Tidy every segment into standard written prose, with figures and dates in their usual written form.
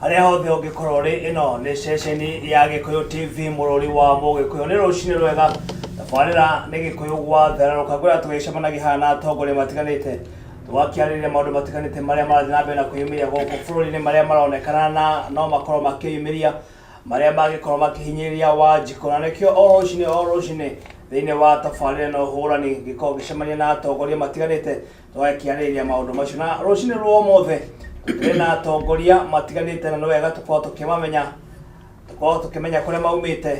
Haria hothe ungikorwo ri ino ni session ya Gikuyu TV murori wa Mugikuyu ni rucini rwega tabarira ni Gikuyu gwa theraruka gwira tugicemanagia hana atongoria matiganite twakiarĩrĩria maũndũ matiganite maria marathi na mbere na kwĩyumĩria gũkũ bũrũri-inĩ maria maronekana na no makorwo makĩyumĩria maria mangĩkorwo makĩhinyĩrĩria Wanjikũ na nĩkĩo o rũcinĩ thĩinĩ wa tabarĩra na ũhũrani gĩkorwo gĩcemania na atongoria matiganite tũgakĩarĩrĩria maũndũ macio na rũcinĩ rwa ũmũthĩ tũrĩ na atongoria matiganite na nĩ wega tũkorwo tũkĩmenya kũrĩa maumĩte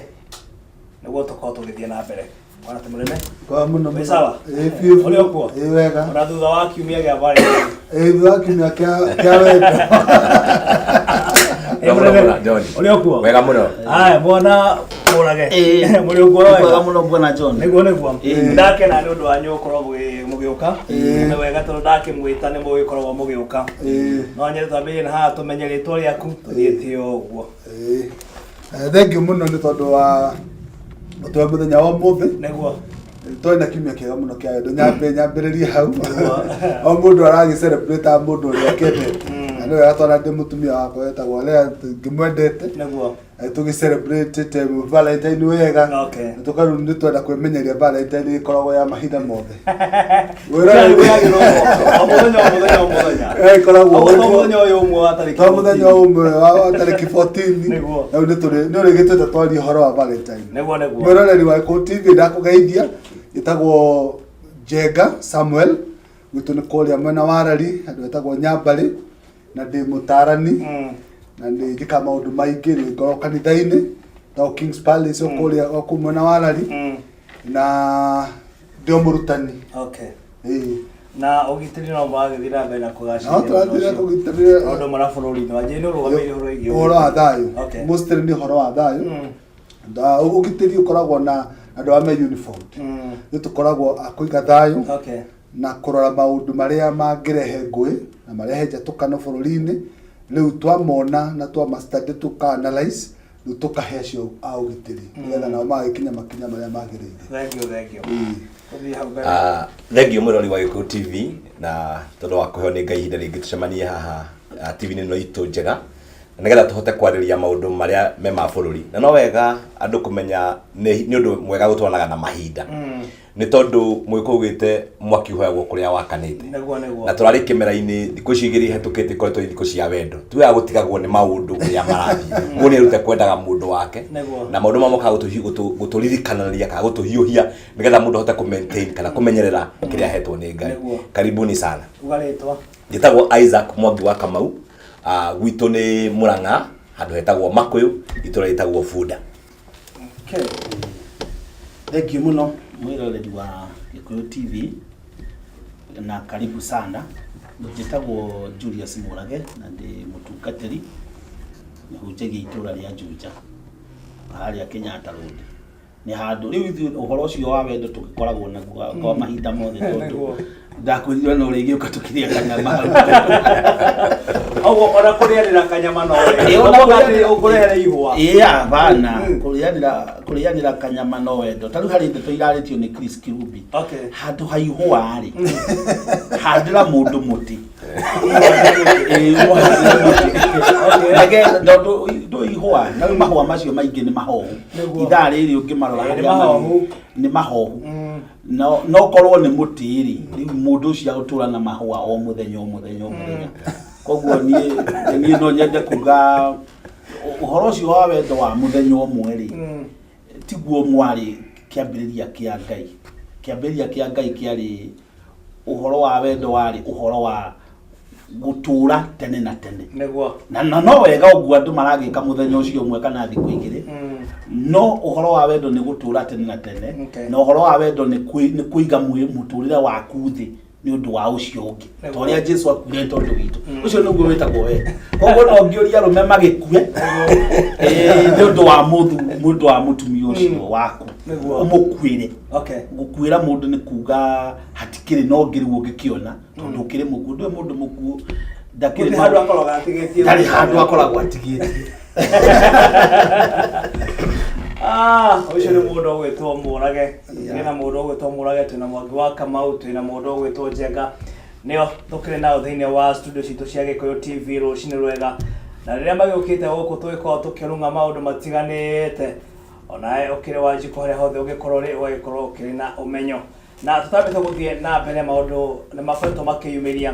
nĩguo tũkorwo tũgĩthiĩ na mbere. Bwana Timureme. Kwa muno. Sawa. Uri okuo. Wega. Ora thutha wa kiumia gĩa bare. Thutha wa kiumia kĩa wega. Uri okuo. Wega muno. Haya mwana mũrage. Muri okuo wega muno bwana John. Nĩguo. Ndakena nĩ ũndũ wanyu ũkorwo mũgĩũka. Nĩ wega tondũ ndakĩmwĩta nĩ mũgĩkoragwo mũgĩũka. No nyende twambĩrĩrie na haha tũmenye rĩtwa rĩaku tũthiĩte ũguo. Thengiũ mũno nĩ tondũ wa twa muthenya wa mũthĩ nĩguo twina kiumia kĩega mũno kĩa wendo nyambĩrĩrie hau o mũndũ aragĩ celebrate mũndũ ũrĩa akendete na nĩ wega twana ndĩ mũtumia wakwa wetagwo Lea ngĩmwendete nĩguo tũgĩ celebrate Valentine wega tũkarũ nĩ twenda kwĩmenyeria Valentine ĩkoragwo ya mahinda mothe mũthenya ũmwe wa tarĩki 14 na nĩ ũrĩgĩtũte twaria ũhoro wa Valentine mwĩroreri wa Gikuyu TV ndakũgeithia gĩtagwo Njenga Samuel gwitũ nĩ kũrĩa mwena wa Rari andũ etagwo Nyambarĩ na ndĩ mũtarani na nĩ njĩka maũndũ maingĩ nĩ ngorwo kanitha-inĩ ta Kings Palace kũrĩa o mwena wa Rari na ndĩ mũrutani. Na ũgitĩri no magĩthiĩ na mbere na kũgacĩrithia. No tũrathiĩ kũgitĩrĩra maũndũ mara bũrũri-inĩ wanjĩ nĩ ũrũgamĩrĩire ũhoro wĩgiĩ ũhoro wa thayũ. Mostly nĩ ũhoro wa thayũ. Ũgitĩri ũkoragwo na andũ arĩa me uniformed. Nĩ tũkoragwo a kũiga thayũ na kũrora maũndũ marĩa mangĩrehe ngũĩ na marehe njatũkano bũrũri-inĩ. Rĩu twamona na twamastudy tũka-analyze rĩu tũkahe acio a ũgitĩri nĩgetha nao magĩkinya makinya marĩa magĩrĩire. Thengiũ mũrori wa Gikuyu TV na tondũ wa kũheo nĩ Ngai ihinda rĩngĩ tũcemanie haha TV-inĩ ĩno itũ njega nĩgetha tũhote kwarĩrĩria maũndũ marĩa me ma bũrũri na no wega andũ kũmenya nĩ ũndũ mwega gũtwaranaga na mahinda nĩ tondũ mwĩkũgĩte mwaki ũhoyagwo kũrĩa wakanĩte na tũrarĩ kĩmera-inĩ thikũ ici igĩrĩ hetũkĩte ikoretwo thikũ cia wendo tuoya gũtigagwo nĩ maũndũ ũrĩa marathiĩ mũndũ nĩ erute kwendaga mũndũ wake na maũndũ mamwe mokaga gũtũririkanĩria kana gũtũhiũhia nĩgetha mũndũ ahote kũ-maintain kana kũmenyerera kĩrĩa ahetwo nĩ Ngai. Karibuni sana. Njĩtagwo Isaac Mwangi wa Kamau gwitũ nĩ Mũrang'a handũ hetagwo Makũyũ itũra rĩtagwo Bunda. Thank you muno mwĩroreri wa Gikuyu TV na karibu sana. Njĩtagwo Julius Mũrage na ndĩ mũtungatĩri mũhunjagia itũra rĩa Juja harĩa Kenyatta Road. Nĩ handũ rĩu ithuĩ ũhoro ũcio wa wendo tũgĩkoragwo naguo kwa mahinda mothe tondũ ndakwĩrire no rĩngĩ ũkatukĩria kanyama Ogo ora kũrĩanĩra kanyama no wendo ũkũrehere ihũa bana kũrĩanĩra kanyama no wendo tarĩu harĩ ndeto irarĩtio nĩ Chris Kirubi handũ ha ihũa rĩ handĩra mũndũ mũtĩ ndũ ihũa na mahũa macio maingĩ nĩ mahohu ithaa rĩrĩ ũngĩmarora nĩ mahohu no korwo nĩ mũtĩ rĩ mũndũ ũcio agũtũra na mahũa o mũthenya koguo niĩ no nyende kuga ũhoro ũcio wa wendo wa mũthenya ũmwe rĩ tiguo mwarĩ kĩambĩrĩria kĩa Ngai kĩarĩ ũhoro wa wendo warĩ ũhoro wa gũtũra tene na tene na no wega ũguo andũ maragĩka mũthenya ũcio ũmwe kana thikũ igĩrĩ no ũhoro wa wendo nĩ gũtũra tene na tene na ũhoro wa wendo nĩ kũiga mũtũrĩre waku thĩ nĩ ũndũ wa ũcio ũngĩ torĩa Jesũ akuire tondũ witũ ũcio nĩguo wĩtagwo wendo koguo no ngĩũria arũme magĩkue nĩ ũndũ wa mũndũ wa mũtumia ũcio waku ũmũkuĩre gũkuĩra mũndũ nĩ kuga hatikĩrĩ no ngĩrĩguo ũngĩkĩona tondũ ũkĩrĩ mũkuũ ndũĩ mũndũ mũkuũ ndakĩrĩ handũ akoragwo atigĩtie Ũcio nĩ mũndũ ũgwĩtwo Mũrage. Twĩna mũndũ ũgwĩtwo Mũrage, twĩna Mwangi wa Kamau, twĩna mũndũ ũgwĩtwo Njenga. Nĩo tũkĩrĩ nao thĩinĩ wa studio citũ cia Gikuyu TV rũcinĩ rwega. na riria magiukite guku twiko tukirunga maundu matiganite onae ukire Wanjiku haria hothe ugikorwo ri ugikorwo ukiri na umenyo na tutambite guthie na mbere maundu ni makoretwo makiyumiria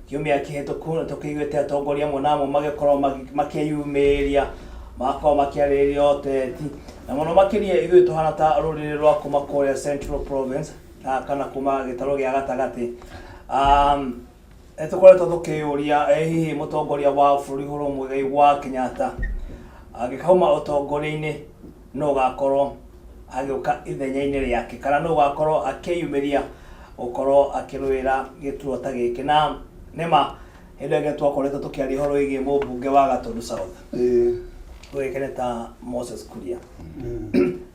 kiumia kihituku tukiguite atongoria monamo magikorwo makiyumiria makorwo makiarĩrĩria ũteti na mũno makĩria ithuĩ tũhana ta rũrĩrĩ rwa kuma kũrĩa Central Province kana kuma gĩtarũ gĩa gatagatĩ tũkoretwo tũkĩũria hihi mũtongoria wa bũrũri Uhuru Muigai wa Kenyatta agĩkauma ũtongoria-inĩ no gakorwo agĩũka ithenya-inĩ rĩake kana no gakorwo akĩyumĩria gũkorwo akĩrũĩra gĩturwa ta gĩkĩ na nĩma hĩndĩ ĩngĩ twakoretwo tũkĩaria ũhoro wĩgiĩ mũmbunge wa Gatundu South Keneta Moses Kuria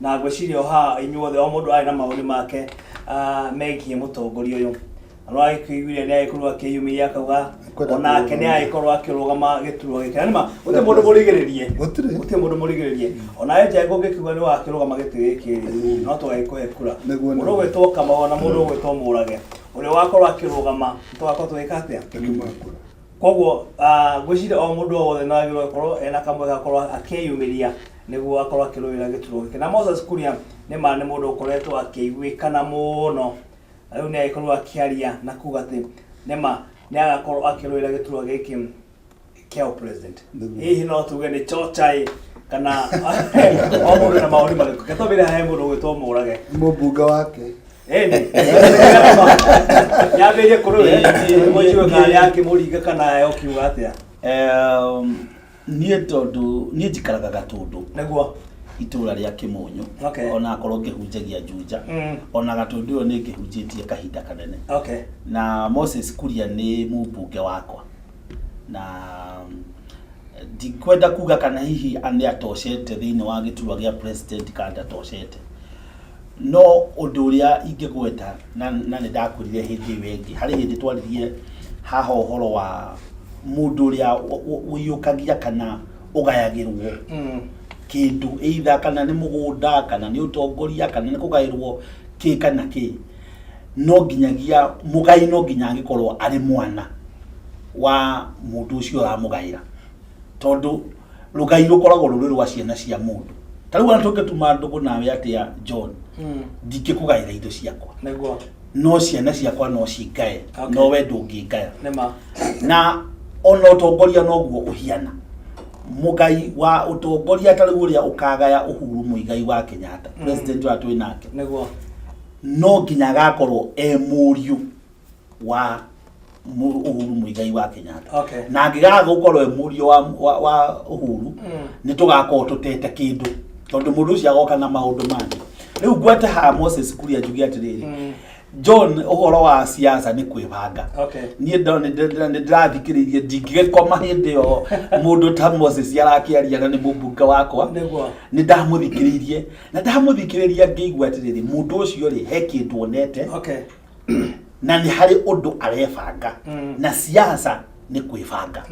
na gwĩciria ha inyuothe o mũndũ arĩ na maũndũ make megiĩ mũtongoria ũyũ no agĩkũiguire nĩ agĩkorwo akĩyumĩria akauga onake nĩ agĩkorwo akĩrũgama gĩturwa gĩkĩ na nĩma gũtirĩ mũndũ mũrigĩrĩrie onawe Njenga ũngĩkiuga nĩ wakĩrũgama gĩtĩ gĩkĩ no tũgagĩkũhe kura mũndũ ũgwĩtwo Kamau na mũndũ ũgwĩtwo Mũrage ũrĩa wakorwo akĩrũgama tũgakorwo tũgĩka atĩa koguo gwĩciria o mũndũ wothe no agĩrĩirwo gũkorwo ena kamwe gakorwo akĩyumĩria nĩguo akorwo akĩrũĩra gĩturwa gĩkĩ na Moses Kuria nĩma nĩ mũndũ ũkoretwo akĩiguĩkana mũno rĩu nĩ agĩkorwo akĩaria na kuga atĩ nĩma nĩ agakorwo akĩrũĩra gĩturwa gĩkĩ kĩa president hihi no tuge nĩ chochai kana o mũndũ na maũndũ marĩkũ ketobĩra he mũndũ ũgwĩtwo Mũrage mũmbunge wake yambĩrĩrie kũrũĩra mũigue kana yake mũringa kana ũkiuga atĩa niĩ tondũ niĩ njikaraga Gatundu nĩguo itũra rĩa Kĩmũnyũ ona akorwo ngĩhunjagia Juja ona Gatundu ũyũ nĩ ngĩhunjĩtie kahinda kanene na Moses Kuria nĩ mũmbunge wakwa na ndikwenda kuga kana hihi nĩ atocete thĩinĩ wa gĩturwa gĩa president kana ndatocete no ũndũ ũrĩa ingĩgweta na nĩ ndakwĩrire hĩndĩ ĩyo ĩngĩ harĩ hĩndĩ twaririe haha ũhoro wa mũndũ ũrĩa ũiyũkagia kana ũgayagĩrwo kĩndũ either kana nĩ mũgũnda kana nĩ ũtongoria kana nĩ kũgaĩrwo kĩ kana kĩ no nginyagia mũgai no nginya angĩkorwo arĩ mwana wa mũndũ ũcio ũramũgaĩra tondũ rũgai rũkoragwo rũrĩ rwa ciana cia mũndũ tarĩu ona tũngĩtuma ndũgũ nawe atĩa John ndingĩkũgaĩra indo ciakwa no ciana ciakwa no cingae no we ndũngĩngaya na ona ũtongoria noguo ũhiana mũgai wa ũtongoria tarĩu ũrĩa ũkagaya Uhuru Muigai wa Kenyatta president wa twĩ nake no nginya agakorwo mũriũ wa Uhuru Muigai wa Kenyatta na angĩgaga gũkorwo mũriũ wa Uhuru nĩ tũgakorwo tũtete kĩndũ tondũ mũndũ ũcio agoka na maũndũ mangĩ rĩu ngwate ha Moses Kuria njuge atĩrĩrĩ John ũhoro wa siasa nĩ kwĩbanga niĩ nĩ ndĩrathikĩrĩirie ndingĩgĩkoma hĩndĩ ĩyo mũndũ ta Moses arakĩaria na nĩ mũmbunge wakwa nĩ ndamũthikĩrĩirie na ndamũthikĩrĩria ngĩigua atĩrĩrĩ mũndũ ũcio rĩ he kĩndũ onete na nĩ harĩ ũndũ arebanga na siasa nĩ kwĩbanga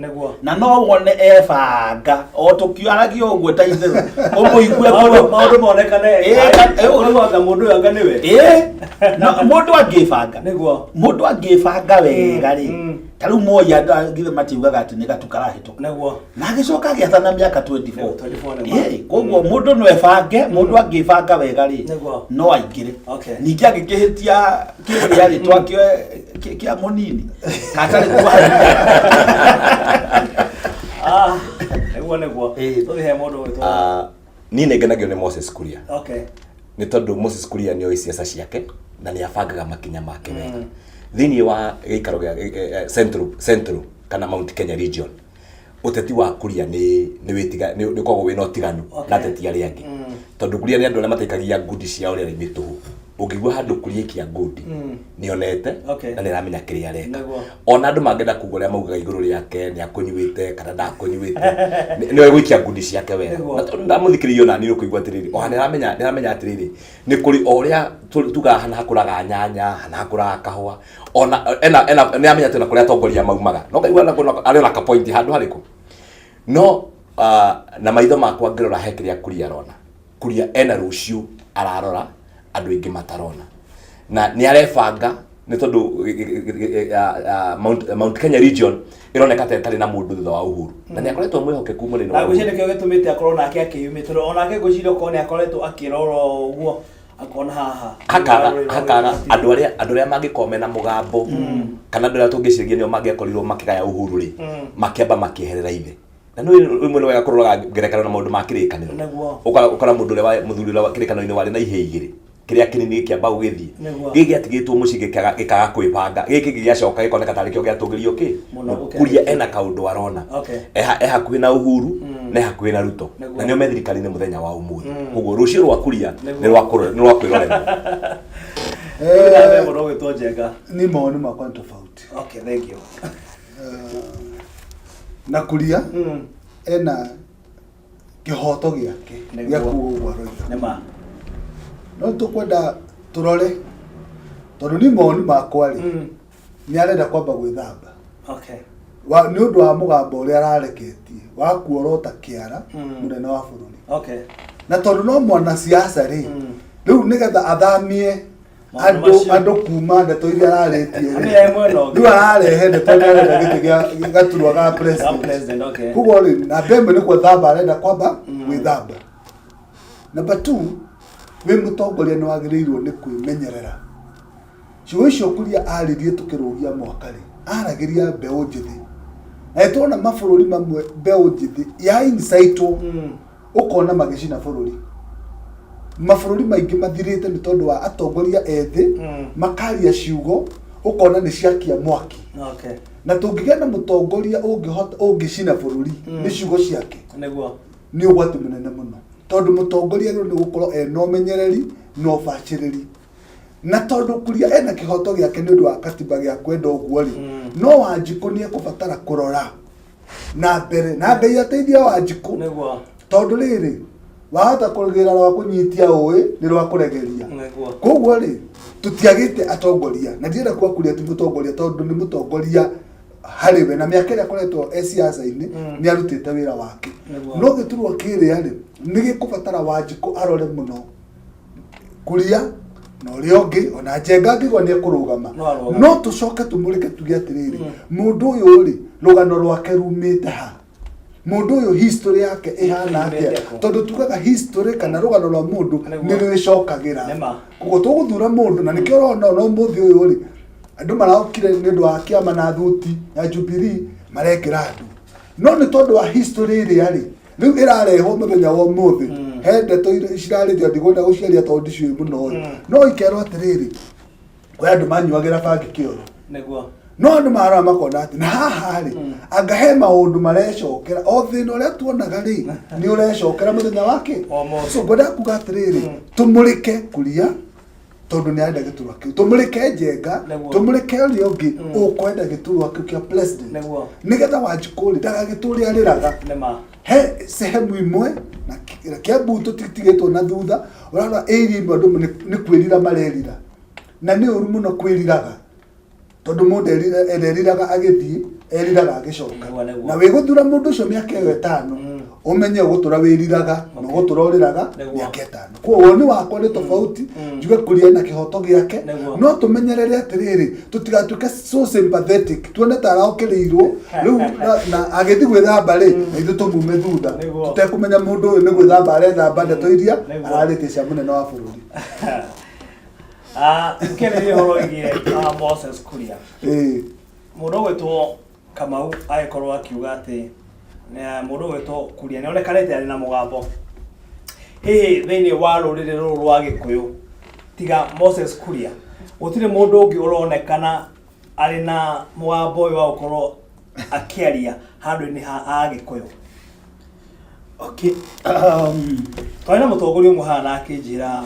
na no wone ebanga o tũkiaragia ũguo ta itherũ ũmũigue maũndũ monekane mũndũ anga nĩwe mũndũ angĩbanga wega rĩ tarĩu moya ngithe matiugaga atĩ nĩ gatu karahĩtũka na agĩcoka agĩathana mĩaka 24 koguo mũndũ no ebange mũndũ angĩbanga wega rĩ no aingĩre ningĩ agĩkĩhĩtia kĩrĩa rĩtwa kĩa mũnini katarĩ kuharĩria nĩguo tũthihe mũndũ wĩtwo niĩ nĩ ngenagio nĩ Moses Kuria nĩ tondũ Moses Kuria nĩ oĩ ciaca ciake na nĩ abangaga makinya make wega thĩinĩ wa gĩikaro gĩa Central kana Mount Kenya region ũteti wa Kuria nĩ ũkoragwo wĩna ũtiganu na ateti arĩa angĩ tondũ Kuria nĩ andũ arĩa mataikagia ngundi ciao rĩera-inĩ tũhũ ũngĩigua handũ Kuria kia ngundi nĩ onete na nĩ aramenya kĩrĩa areka ona andũ mangĩenda kuga ũrĩa maugaga igũrũ rĩake nĩ akũnyuĩte kana ndakũnyuĩte nĩ gũikia ngundi ciake wega ndamũthikĩrĩirie ona niĩ ũkũigua atĩrĩrĩ o nĩ aramenya atĩrĩrĩ nĩ kũrĩ o ũrĩa tugaga hana hakũraga nyanya hana hakũraga kahũa ona nĩ amenya atĩ ona kũrĩa atongoria maumaga no ngaigua arĩ ona kapointi handũ harĩkũ no na maitho makwa ngĩrora he kĩrĩa Kuria arona Kuria ena rũciũ ararora andũ aingĩ matarona na nĩ arebanga nĩ tondũ Mount Kenya region ironeka ta ĩtarĩ na mũndũ thutha wa Uhuru na nĩ akoretwo mwĩhokeku mũnene na gwĩciria kĩo gĩtũmĩte akorwo nake akĩyumĩte onake gwĩciria okorwo nĩ akoretwo akĩrora ũguo akona haha hakaga andũ arĩa mangĩkorwo mena mũgambo kana andũ arĩa tũngĩcirĩgia nĩo mangĩakorirwo makĩgaya Uhuru rĩ makĩamba makĩeherera ithe na nĩ rĩmwe nĩ wega kũroraga ngerekano na maũndũ ma kĩrĩkanĩro ũkora mũndũ ũrĩa mũthuri ũrĩa kĩrĩkanĩro-inĩ warĩ na ihĩ igĩrĩ kĩrĩa kĩnini kĩamba gũgĩthiĩ gĩkĩ gĩatigĩtwo mũciĩ gĩkaga kwĩbanga gĩkĩ gĩacoka gĩkoneka tarĩ kĩo gĩatũgĩrio kĩ Kuria ena kaũndũ arona hakuhĩ na Uhuru na hakuhĩ na Ruto na nĩo me thirikari-inĩ mũthenya wa ũmũthĩ koguo rũciũ rwa Kuria nĩ rwa kwĩrorera ni maoni makwa ni tofauti. Okay, thank you. Na Kuria ena kihoto giake gĩa kuugwa roiga nema no tukwenda turore tondu ni maoni makwa ri ni arenda kwamba gwithamba. Okay. Ni undu wa mugambo uria arareketie wa kuorota kiara munene wa bururi. Okay. Na tondu no mwana siasa ri riu nigetha athamie andu kuma ndeto iria ararĩtie riu ararehe ndeto iria arenda gĩtĩ gaturwa ga president. Koguo rĩ na mbembe nĩ gwĩthamba arenda kwamba gwĩthamba. Number 2 we mũtongoria nĩ wagĩrĩirwo nĩ kwĩmenyerera. Ciugo icio Kuria aririe tukĩrũgia mwaka rĩ aragĩria mbeũ njĩthĩ na tuona mabũrũri mamwe mbeũ njĩthĩ ya insight ukona magĩcina bũrũri. Mabũrũri maingĩ mathirĩte nĩ tondũ wa atongoria ethĩ makaria ciugo ukona nĩ ciakia mwaki. Okay. Na tũngĩgĩa na mũtongoria ũngĩcina bũrũri nĩ ciugo ciake nĩ ũgwati mũnene mũno tondũ mũtongoria nĩ gũkorwo ena ũmenyereri na ũbacĩrĩri na tondũ Kuria ena kĩhoto gĩake nĩ ũndũ wa katiba gĩa kwenda ũguo rĩ no Wanjikũ nĩ ekũbatara kũrora na mbere na Ngai ateithia Wanjikũ tondũ rĩrĩ wahota kũrigĩra rwa kũnyitia ũĩ nĩ rwa kũregeria. Koguo rĩ tutiagĩte atongoria na ndienda kuga Kuria ti mũtongoria tondũ nĩ mũtongoria harĩ we na mĩaka ĩrĩa akoretwo siasa-inĩ nĩ arutĩte wĩra wake no gĩturwa kĩrĩa rĩ nĩ gĩkũbatara Wanjikũ arore mũno Kuria na ũrĩa ũngĩ ona Njenga angĩgwa nĩ ekũrũgama no tũcoke tũmũrĩke tuge atĩrĩrĩ mũndũ ũyũ rĩ rũgano rwake rumĩte ha mundu uyu history yake ihana atia tondu tugaga history kana rugano rwa mundu ni rwicokagira koguo tuguthura mundu na nikio rona no muthi uyu ri andu maraukire ni ndu wa kiama na thuti ya Jubilee marekira andu no ni tondu wa history ri ari riu irareho muthenya wa muthi hende to cirarithio ndigunda guciaria tondu cio muno no ikerwo atiriri kwa andu manyuagira bangi kioro niguo no andu mara makona ati na haha ri angahe maundu marecokera o thina uria tuonaga ri ni urecokera muthenya wake so ngoda kuga atiriri tumurike Kuria tondu ni arenda giturwa kiu tumurike Njenga tumurike uria ungi ukwenda giturwa kiu kia president nigetha Wanjikũ ri ndagagituria ariraga he sehemu imwe na Kiambu tutitigitwo na thutha urana area imwe andu ni kwirira marerira na ni uru muno kwiriraga tondu mundu eriraga agithii eriraga agicoka na wiguthura mundu ucio miaka 5 umenye gutura wiriraga na gutura uriraga miaka 5 koguo ni wakwa ni tofauti njuge Kuria na kihoto giake no tumenyerere atiriri tutigatuke so sympathetic tuone tara okiriirwo riu na agithi gwithamba ri ithu tumume thutha tutekumenya mundu uyu ni gwithamba arethamba ndeto iria ararĩtie cia munene wa bũrũri. Kene horo igie Moses Kuria. Mundu wetwo Kamau agĩkorwo akiuga atĩ mundu wetwo Kuria nĩ onekanĩte arĩ na mũgambo hihi thĩinĩ wa rũrĩrĩ rũrũ rwa Gĩkũyũ tiga Moses Kuria gũtirĩ mũndũ ũngĩ ũronekana arĩ na mũgambo ũyũ wa gũkorwo akĩaria handũ-inĩ ha Gĩkũyũ. Okay, twarĩ na mũtongoria ũmwe haha na akĩnjĩra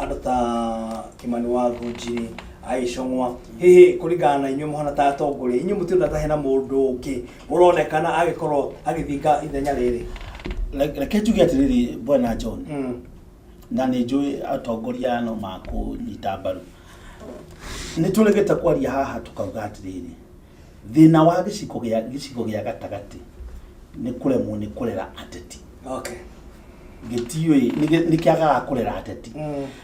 andu ta Kimani wa Ngũnjiri Aicong'wa hihi kuringana na inyuĩ muhana ta atongoria inyuĩ mutirona ta hena mũndũ ũngĩ ũronekana agĩkorwo agĩthinga ithenya rĩrĩ. Reke njuge atiriri Bwana John na nĩ njũĩ atongoria no makũnyita mbaru nĩ tũregete kwaria haha tukauga atiriri thina wa gĩcigo gĩa gatagatĩ nĩ kũremwo nĩ kũrera ateti. Okay. gĩtiũĩ nĩ kĩagaga kũrera ateti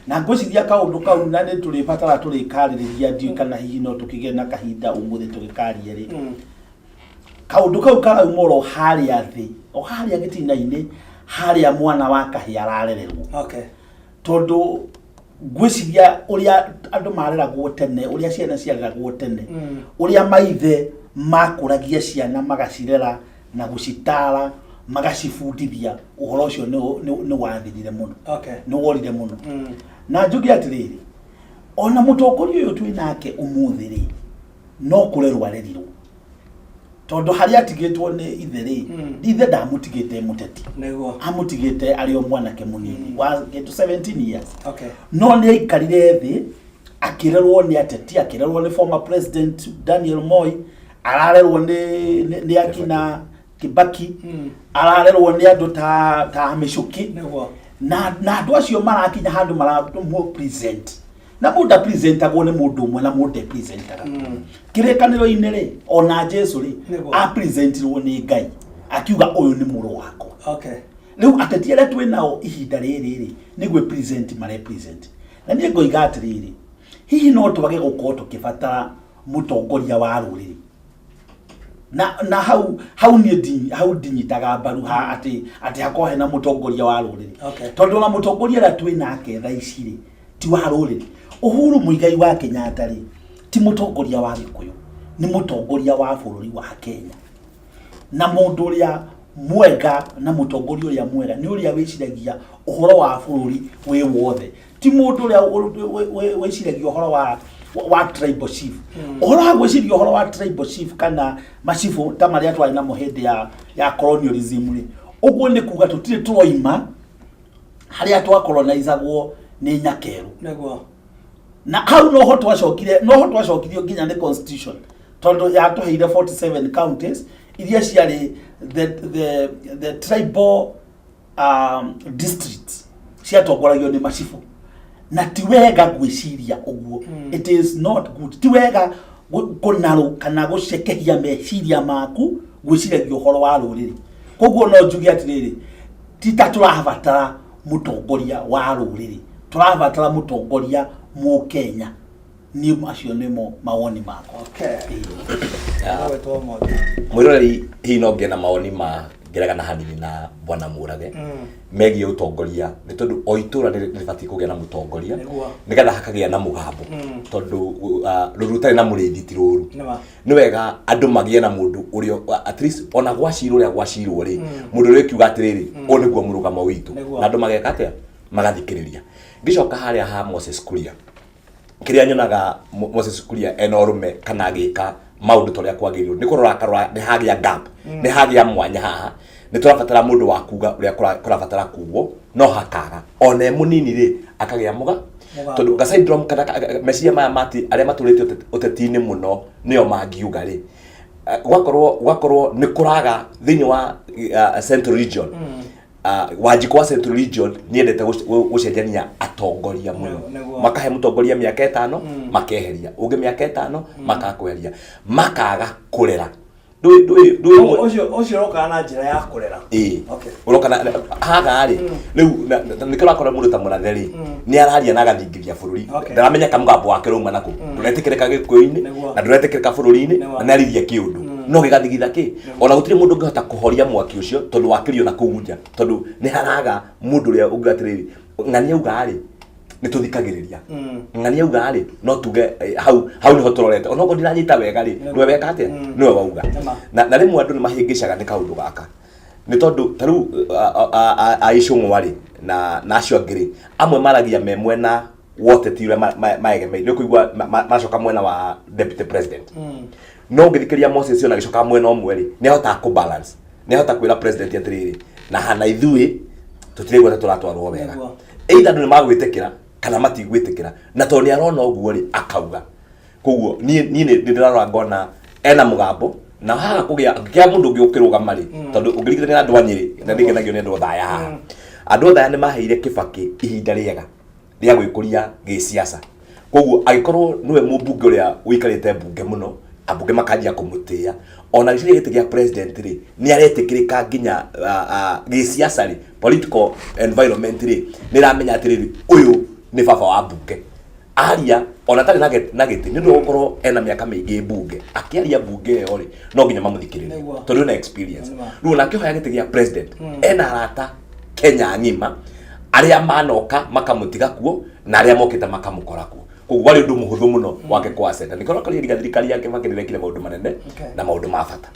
na ngwĩciria kaũndũ kau na nĩ tũrĩbatara tũrĩkarĩrĩria ndiũ kana hihi no tũkĩgĩe na kahinda ũmũthĩ tũgĩkaria rĩ kaũndũ kau karauma oro harĩa thĩ o harĩa gĩtina-inĩ harĩa mwana wa kahĩa ararererwo tondũ ngwĩciria ũrĩa andũ mareragwo tene ũrĩa ciana ciareragwo tene ũrĩa maithe makũragia ciana magacirera na gũcitara magacibundithia ũhoro ũcio nĩ wathirire mũno nĩ worire mũno na njuge atĩrĩrĩ ona mũtongoria ũyũ twĩ nake ũmũthĩ rĩ no kũrerwo arerirwo tondũ harĩa atigĩtwo nĩ ithe rĩ ithe ndamũtigĩte mũteti amũtigĩte arĩ o mwanake mũnini wa 17 years no nĩ aikarire thĩ akĩrerwo nĩ ateti akĩrerwo nĩ former president Daniel Moi ararerwo nĩ akina Kibaki ararerwo nĩ andũ ta Mĩcuki na andũ acio marakinya handũ maratũmwo present na mũnda presentagwo nĩ mũndũ ũmwe na mũnda presentaga kĩrĩkanĩro-inĩ rĩ ona Jesu rĩ a presentirwo nĩ Ngai akiuga ũyũ nĩ mũrũ wakwa rĩu ateti arĩa twĩ nao ihinda rĩrĩ rĩ nĩguo present marepresent na niĩ ngoiga atĩrĩrĩ hihi no twage gũkorwo tũkĩbatara mũtongoria wa rũrĩrĩ na hau ndinyitaga mbaru atĩ hakorwo hena mũtongoria wa rũrĩrĩ tondũ na mũtongoria ũrĩa twĩ nake thaa ici rĩ ti wa rũrĩrĩ Uhuru Muigai wa Kenyatta rĩ ti mũtongoria wa Gĩkũyũ nĩ mũtongoria wa bũrũri wa Kenya na mũndũ ũrĩa mwega na mũtongoria ũrĩa mwega nĩ ũrĩa wĩciragia ũhoro wa bũrũri wĩ wothe ti mũndũ ũrĩa wĩciragia ũhoro wa tribal chief ũhoro wa gwĩciria ũhoro wa tribal chief kana macibu ta marĩa twarĩ namo hĩndĩ ya colonialism rĩ ũguo nĩ kuga tũtirĩ tũroima harĩa twakolonizagwo nĩ nyakeru na hau noho twacokirio nginya nĩ constitution tondũ yatũheire 47 counties iria ciarĩ the tribal districts ciatongoragio nĩ macibu na ti wega gwĩciria ũguo it is not good ti wega kũnarũ kana gũcekehia meciria maku gwĩciragia ũhoro wa rũrĩrĩ koguo no njuge atĩrĩrĩ ti ta tũrabatara mũtongoria wa rũrĩrĩ tũrabatara mũtongoria Mũkenya nĩ acio nĩmo mawoni makwa mwĩroreri hihi no ngĩe na mawoni ngeraga hanini na bwana Mũrage megiĩ ũtongoria nĩ tondũ o itũra nĩrĩbatiĩ kũgĩa na mũtongoria nĩgetha hakagĩa na mũgambo tondũ rũrutarĩ na mũrĩithi ti rũru nĩ wega andũ magĩe na mũndũ ũrĩa at least ona gwacirwo ũrĩa gwacirwo rĩ mũndũ ũrĩa kiuga atĩrĩrĩ o nĩguo mũrũgamo witũ na andũ mageka atĩa magathikĩrĩria ngĩcoka harĩa ha Moses Kuria kĩrĩa nyonaga Moses Kuria ena ũrũme kana agĩka maũndũ torĩa kwagĩrĩirwo nĩ kũrora nĩ hagĩa gap nĩ hagĩa mwanya haha nĩ tũrabatara mũndũ wa kuga ũrĩa kũrabatara kugo no hakaga ona mũnini rĩ akagĩa mũga tondũ ga syndrome kana meciria maya mati arĩa matũrĩte ũteti-inĩ mũno nĩo mangiuga rĩ gwakorwo nĩ kũraga thĩinĩ wa Central Region Wanjikũ wa Central Region niendete gũcenjania atongoria mũno makahe mũtongoria mĩaka 5 makeheria ũngĩ mĩaka 5 makakweheria makaga kũrera Ũcio roka na njĩra ya kũrera ũroka haga rĩ rĩu nĩkĩro akora mũndũ ta Mũrathe rĩ nĩ araria na agathingithia bũrũri ndaramenya kamũgambo wake rauma nako ndũretĩkĩrĩka Gĩkũyũ-inĩ na ndũretĩkĩrĩka bũrũri-inĩ na nĩarithia kĩũndũ no gĩgathigitha kĩ ona gũtirĩ mũndũ ũngĩhota kũhoria mwaki ũcio tondũ wakĩrio na kũgunja tondũ nĩ haraga mũndũ ũrĩa ũngĩ atĩrĩrĩ ng'ania uga rĩ nĩ tũthikagĩrĩria ng'ania uga rĩ no tuge hau niho tũrorete ona ũguo ndiranyita wega rĩ nĩwe weka atĩa nĩwe wauga na rĩmwe andũ nĩ mahĩngĩcaga nĩ kaũndũ gaka nĩ tondũ ta rĩu aicũng'wa rĩ na acio angĩ rĩ amwe maragia me mwena woteti ũrĩa maegemeire nĩ kũigua macoka mwena wa deputy president no ngĩthikĩria Moses ona gĩcoka mwena ũmwe rĩ nĩ ahotaga kũ balance nĩ ahota kwĩra president atĩrĩrĩ na hana ithuĩ tũtirĩgua tũratwarwo wega either andũ nĩ magwĩtĩkĩra kana matigwĩtĩkĩra na tondũ nĩ arona ũguo rĩ akauga koguo niĩ nĩ ndĩrarora ngona ena mũgambo na haga kũgĩa mũndũ ũngĩ ũkĩrũgama rĩ tondũ ũngĩringithania na andũ a Nyĩrĩ na ndĩgenagio nĩ andũ a Thaya haha andũ a Thaya nĩ maheire Kĩbakĩ ihinda rĩega rĩa gwĩkũria gĩciaca koguo agĩkorwo nĩwe mũmbunge ũrĩa ũikarĩte mbunge mũno ambunge makanjia kumutia ona giciri giti gia president ri ni aretikirika nginya giciaca ri political environment ri ni ramenya atiriri uyu ni baba wa bunge aria ona tari na giti ni ndokorwo ena miaka mingi bunge akiaria bunge yo ri no nginya mamuthikirire tondu na experience ru na kihoya giti gia president ena arata Kenya ngima aria manoka makamutiga kuo na aria mokita makamukora kuo koguo wari undu muhuthu muno wake kwa center nikoro kali thirikari yake makirekire maundu manene na maundu ma bata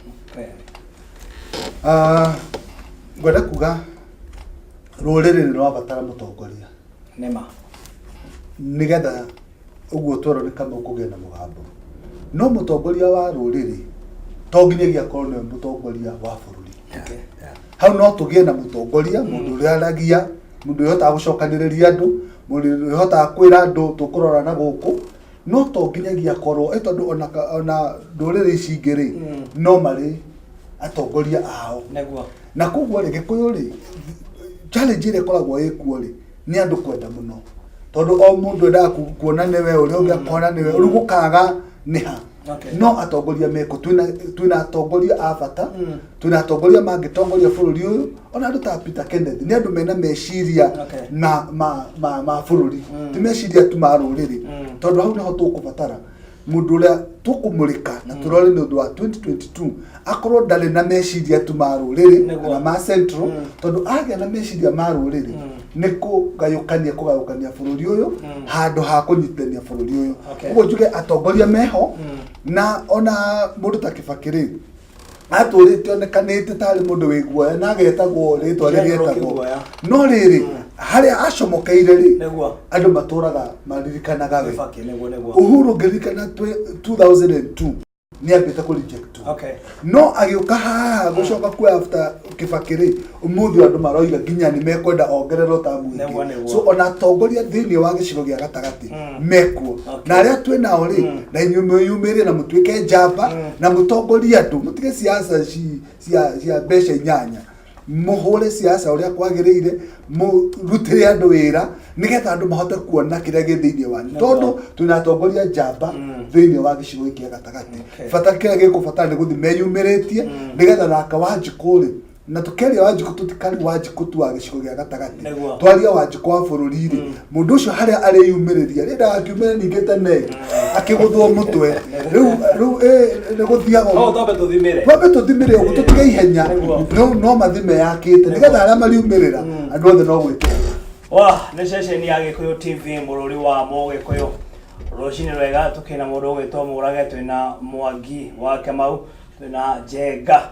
ngwenda kuga ruriri ni rwabatara mutongoria nema nigetha uguo tworo ni kama ukuge na mugambo no mutongoria wa ruriri to nginyagia korwo ni mutongoria wa bururi hau no tugie na mutongoria mundu uria aragia mundu uria gucokaniriria andu mundu uria kwira andu tukurora na guku no to nginyagia korwo tondu ona nduriri ici ingiri no mari atongoria ao neguo na koguo ri Gikuyu ri challenge ire koragwo ikuo ri ni andu kwenda muno tondu o mundu enda kuona niwe uria ungi akona niwe urugukaga niha no atongoria meko twina atongoria a bata twina atongoria mangitongoria bururi uyu ona andu ta Peter Kennedy ni andu mena meciria ma bururi ti meciria tu ma ruriri tondu hau niho tukubatara mundu uria tukumurika na turore ni undu wa 2022 akorwo ndari na meciria tu ma ruriri na ma central tondu agia na meciria ma ruriri ni kugayukania bururi uyu handu ha kunyitithania bururi uyu uguo njuge atongoria meho na ona mundu ta Kibaki aturite onekanite tari mundu wi guoya na agetagwo ritwa rigetagwo no riri haria acomokeire ri andu maturaga maririkanaga we Uhuru ngirikana 2002 ni ambite ku reject no agiuka haha gucoka ku after Kibaki ri umuthi andu maroiga nginya ni mekwenda ongerero ta mwingi so ona atongoria thiini wa gicigo gia gatagati mekuo na aria twinao ri na inyumire na mutwike njamba na mutongoria andu mutige siasa cia besha inyanya muhure siasa uria kwagirire murutire andu wira nigetha andu mahote kuona kiria githiini wa tondu twina atongoria njamba thiini wa gicigo gia gatagati bata kiria gikubatara ni guthi meyumiritie nigetha naka Wanjiku ri na tukeria Wanjiku tutikari Wanjiku tu wa gicigo gia gatagati twaria Wanjiku wa bururi ri mundu ucio haria ari yumiriria rinda akiumira ningi tene akiguthwo mutwe riu ni guthiaga twabe tuthimire uguo tutige ihenya no mathime yakite nigetha aria mariumirira andu othe no gwikira ni ceceni ya Gikuyu TV bururi wa Mugikuyu rucini rwega tukina mundu ugitwo Murage twina Mwangi wa Kamau twina Njenga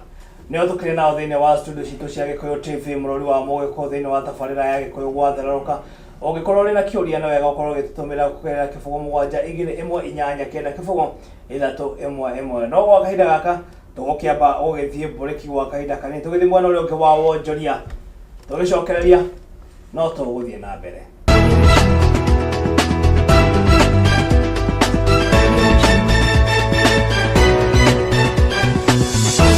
nio tukire nao thiini wa studio citu cia Gikuyu TV bururi wa Mugikuyu thiini wa tabarira ya Gikuyu gwatheraruka ugikorwo ri na kiuria no wega ukorwo gitutumira kugerera kibugo 728 kibugo 311 no gwa kahinda gaka tugukiamba ugithie bureki gwa kahinda kanini tugithie mwana uria ungi wa wonjoria tugicokereria no tuguthie na mbere.